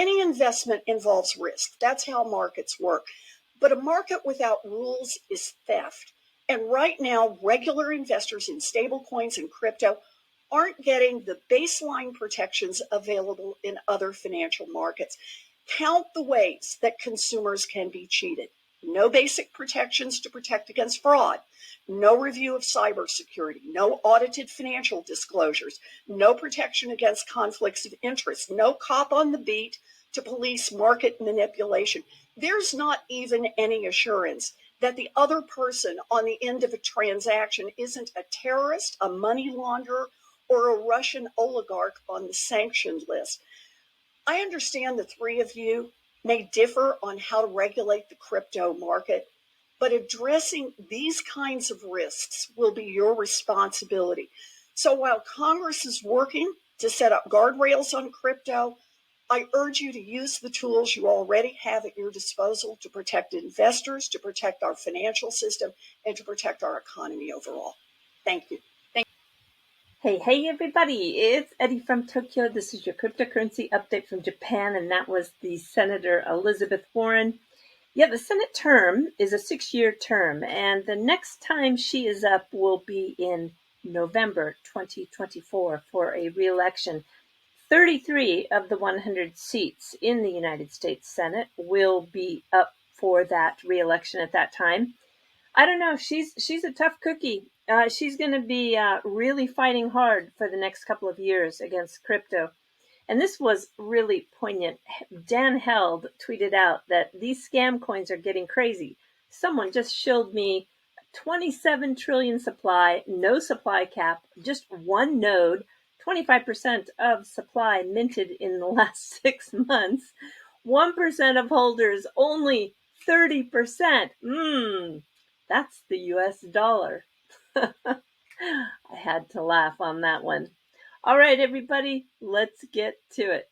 any investment involves risk. That's how markets work. But a market without rules is theft. And right now, regular investors in stablecoins and crypto aren't getting the baseline protections available in other financial markets. Count the ways that consumers can be cheated. No basic protections to protect against fraud. No review of cybersecurity. No audited financial disclosures. No protection against conflicts of interest. No cop on the beat to police market manipulation. There's not even any assurance that the other person on the end of a transaction isn't a terrorist, a money launderer, or a Russian oligarch on the sanctioned list. I understand the three of you may differ on how to regulate the crypto market, but addressing these kinds of risks will be your responsibility. So while Congress is working to set up guardrails on crypto, I urge you to use the tools you already have at your disposal to protect investors, to protect our financial system, and to protect our economy overall. Thank you. Hey, everybody, it's Eri from Tokyo. This is your cryptocurrency update from Japan, and that was the Senator Elizabeth Warren. Yeah, the Senate term is a 6-year term, and the next time she is up will be in November 2024 for a re-election. 33 of the 100 seats in the United States Senate will be up for that re-election at that time. I don't know. She's a tough cookie. She's going to be really fighting hard for the next couple of years against crypto. And this was really poignant. Dan Held tweeted out that these scam coins are getting crazy. Someone just shilled me 27 trillion supply, no supply cap, just one node, 25% of supply minted in the last 6 months, 1% of holders, only 30%. That's the US dollar. I had to laugh on that one. All right, everybody, let's get to it.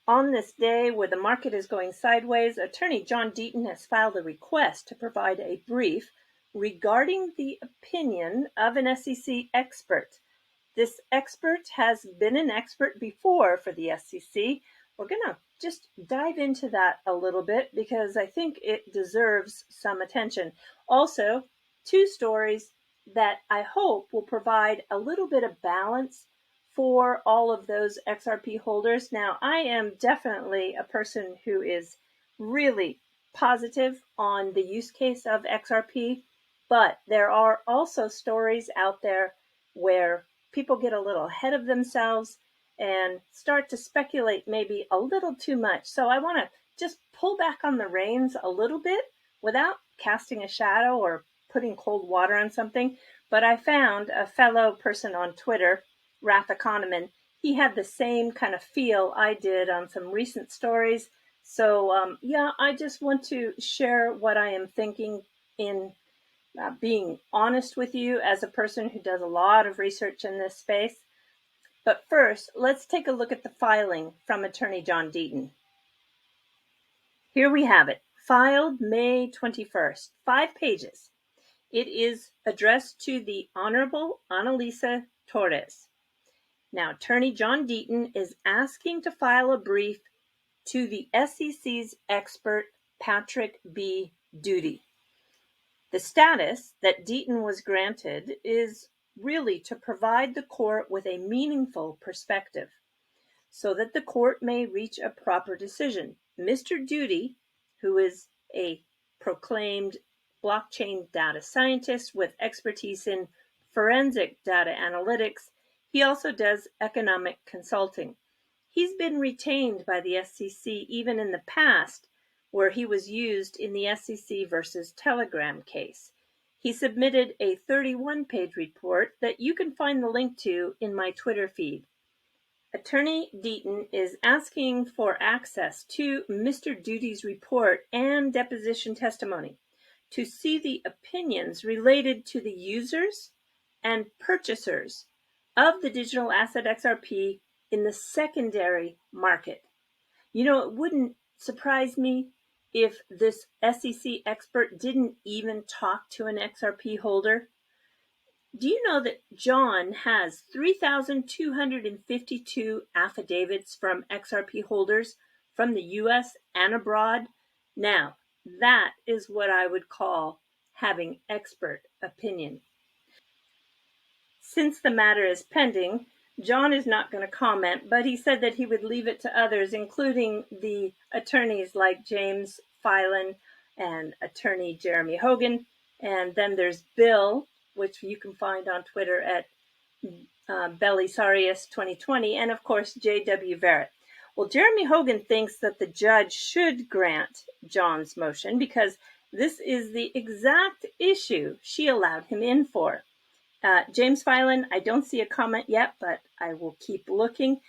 On this day where the market is going sideways, Attorney John Deaton has filed a request to provide a brief regarding the opinion of an SEC expert. This expert has been an expert before for the SEC. We're going to just dive into that a little bit because I think it deserves some attention. Also, 2 stories that I hope will provide a little bit of balance for all of those XRP holders. Now, I am definitely a person who is really positive on the use case of XRP, but there are also stories out there where people get a little ahead of themselves and start to speculate maybe a little too much. So I want to just pull back on the reins a little bit without casting a shadow or putting cold water on something. But I found a fellow person on Twitter, Wrath Economan. He had the same kind of feel I did on some recent stories. So yeah, I just want to share what I am thinking in being honest with you as a person who does a lot of research in this space. But first, let's take a look at the filing from Attorney John Deaton. Here we have it, filed May 21st, 5 pages. It is addressed to the Honorable Annalisa Torres. Now, Attorney John Deaton is asking to file a brief to the SEC's expert, Patrick B. Doody. The status that Deaton was granted is really to provide the court with a meaningful perspective so that the court may reach a proper decision. Mr. Doody, who is a proclaimed blockchain data scientist with expertise in forensic data analytics, he also does economic consulting. He's been retained by the SEC even in the past, where he was used in the SEC versus Telegram case. He submitted a 31-page report that you can find the link to in my Twitter feed. Attorney Deaton is asking for access to Mr. Doody's report and deposition testimony to see the opinions related to the users and purchasers of the digital asset XRP in the secondary market. You know, it wouldn't surprise me if this SEC expert didn't even talk to an XRP holder? Do you know that John has 3,252 affidavits from XRP holders from the US and abroad? Now, that is what I would call having expert opinion. Since the matter is pending, John is not going to comment, but he said that he would leave it to others, including the attorneys like James Filan and attorney Jeremy Hogan. And then there's Bill, which you can find on Twitter at Belisarius 2020, and of course, J.W. Verrett. Well, Jeremy Hogan thinks that the judge should grant John's motion because this is the exact issue she allowed him in for. James Filan, I don't see a comment yet, but I will keep looking.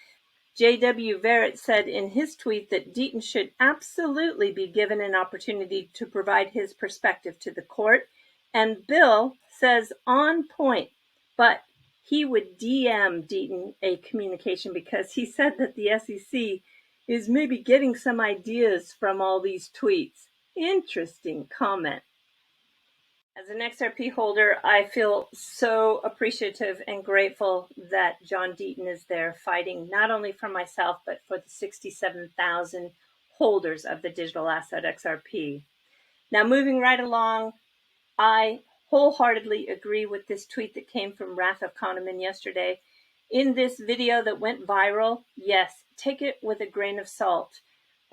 J.W. Verrett said in his tweet that Deaton should absolutely be given an opportunity to provide his perspective to the court. And Bill says on point, but he would DM Deaton a communication because he said that the SEC is maybe getting some ideas from all these tweets. Interesting comment. As an XRP holder, I feel so appreciative and grateful that John Deaton is there fighting not only for myself, but for the 67,000 holders of the digital asset XRP. Now, moving right along, I wholeheartedly agree with this tweet that came from Wrath of Kahneman yesterday. In this video that went viral, yes, take it with a grain of salt.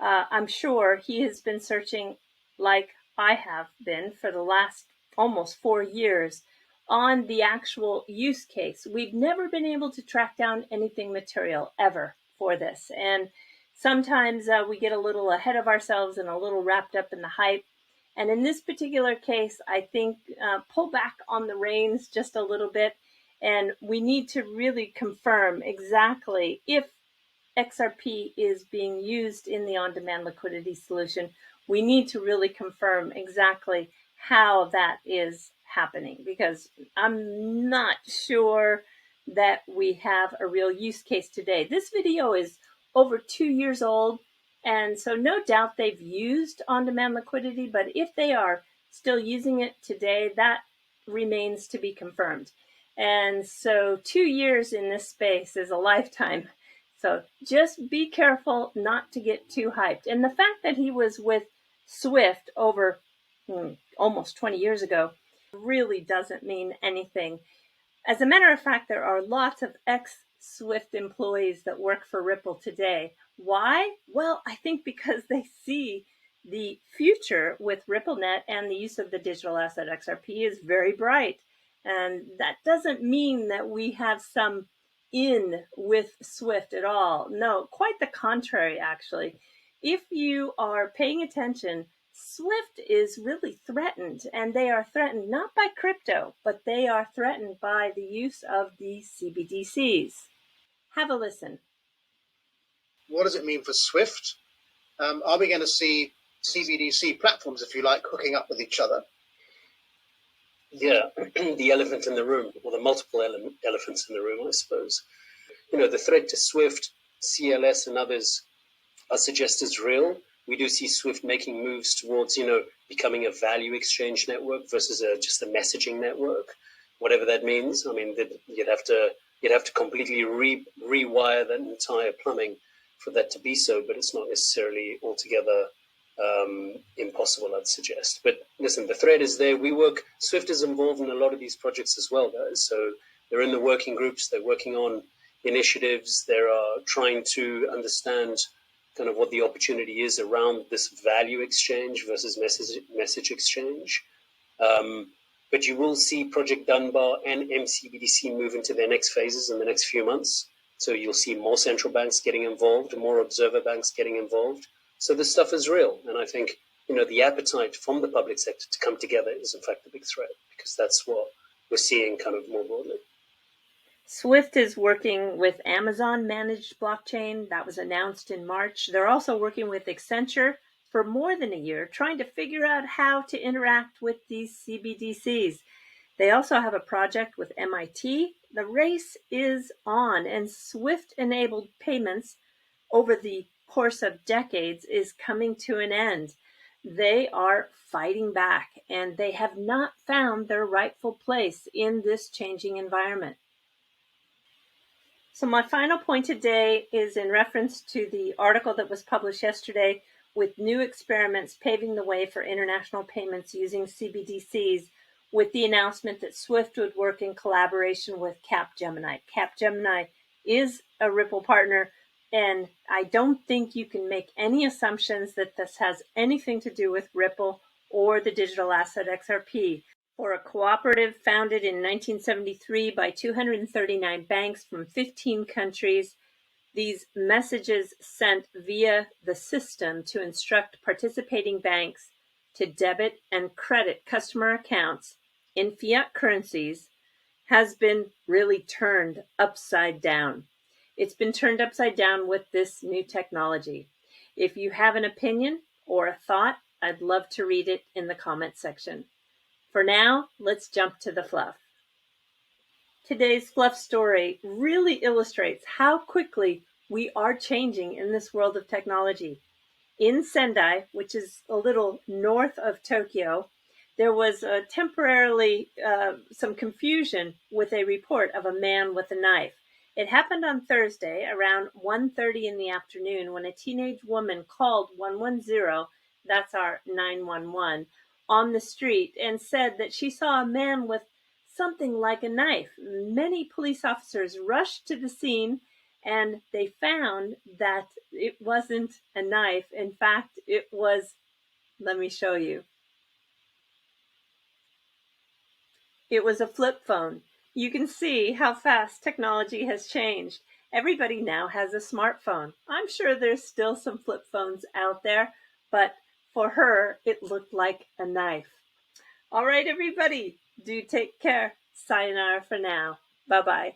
I'm sure he has been searching like I have been for the last almost 4 years on the actual use case. We've never been able to track down anything material ever for this. And sometimes we get a little ahead of ourselves and a little wrapped up in the hype. And in this particular case, I think pull back on the reins just a little bit. And we need to really confirm exactly if XRP is being used in the on-demand liquidity solution. We need to really confirm exactly how that is happening, because I'm not sure that we have a real use case today. This video is over 2 years old, and so no doubt they've used on-demand liquidity, but if they are still using it today, that remains to be confirmed. And so 2 years in this space is a lifetime. So just be careful not to get too hyped. And the fact that he was with Swift over almost 20 years ago really doesn't mean anything. As a matter of fact, there are lots of ex-Swift employees that work for Ripple today. Why? Well, I think because they see the future with RippleNet and the use of the digital asset XRP is very bright. And that doesn't mean that we have some in with Swift at all. No, quite the contrary, actually. If you are paying attention, Swift is really threatened, and they are threatened not by crypto, but they are threatened by the use of the CBDCs. Have a listen. What does it mean for Swift? Are we going to see CBDC platforms, if you like, hooking up with each other? Yeah, the elephant in the room, or the multiple elephants in the room, I suppose. You know, the threat to Swift, CLS, and others are suggested as real. We do see Swift making moves towards, becoming a value exchange network versus just a messaging network, whatever that means. I mean, you'd have to completely rewire that entire plumbing for that to be so, but it's not necessarily altogether impossible, I'd suggest. But listen, the thread is there. Swift is involved in a lot of these projects as well, guys. So they're in the working groups, they're working on initiatives, they're trying to understand kind of what the opportunity is around this value exchange versus message exchange. But you will see Project Dunbar and MCBDC move into their next phases in the next few months. So you'll see more central banks getting involved, more observer banks getting involved. So this stuff is real. And I think, the appetite from the public sector to come together is in fact the big threat, because that's what we're seeing kind of more broadly. Swift is working with Amazon managed blockchain. That was announced in March. They're also working with Accenture for more than a year, trying to figure out how to interact with these CBDCs. They also have a project with MIT. The race is on, and Swift-enabled payments over the course of decades is coming to an end. They are fighting back, and they have not found their rightful place in this changing environment. So my final point today is in reference to the article that was published yesterday with new experiments paving the way for international payments using CBDCs, with the announcement that SWIFT would work in collaboration with Capgemini. Capgemini is a Ripple partner, and I don't think you can make any assumptions that this has anything to do with Ripple or the digital asset XRP. For a cooperative founded in 1973 by 239 banks from 15 countries, these messages sent via the system to instruct participating banks to debit and credit customer accounts in fiat currencies has been really turned upside down. It's been turned upside down with this new technology. If you have an opinion or a thought, I'd love to read it in the comment section. For now, let's jump to the fluff. Today's fluff story really illustrates how quickly we are changing in this world of technology. In Sendai, which is a little north of Tokyo, there was temporarily some confusion with a report of a man with a knife. It happened on Thursday around 1:30 in the afternoon when a teenage woman called 110, that's our 911, on the street and said that she saw a man with something like a knife. Many police officers rushed to the scene and they found that it wasn't a knife. In fact, it was, let me show you. It was a flip phone. You can see how fast technology has changed. Everybody now has a smartphone. I'm sure there's still some flip phones out there, but for her, it looked like a knife. All right, everybody, do take care. Sayonara for now. Bye-bye.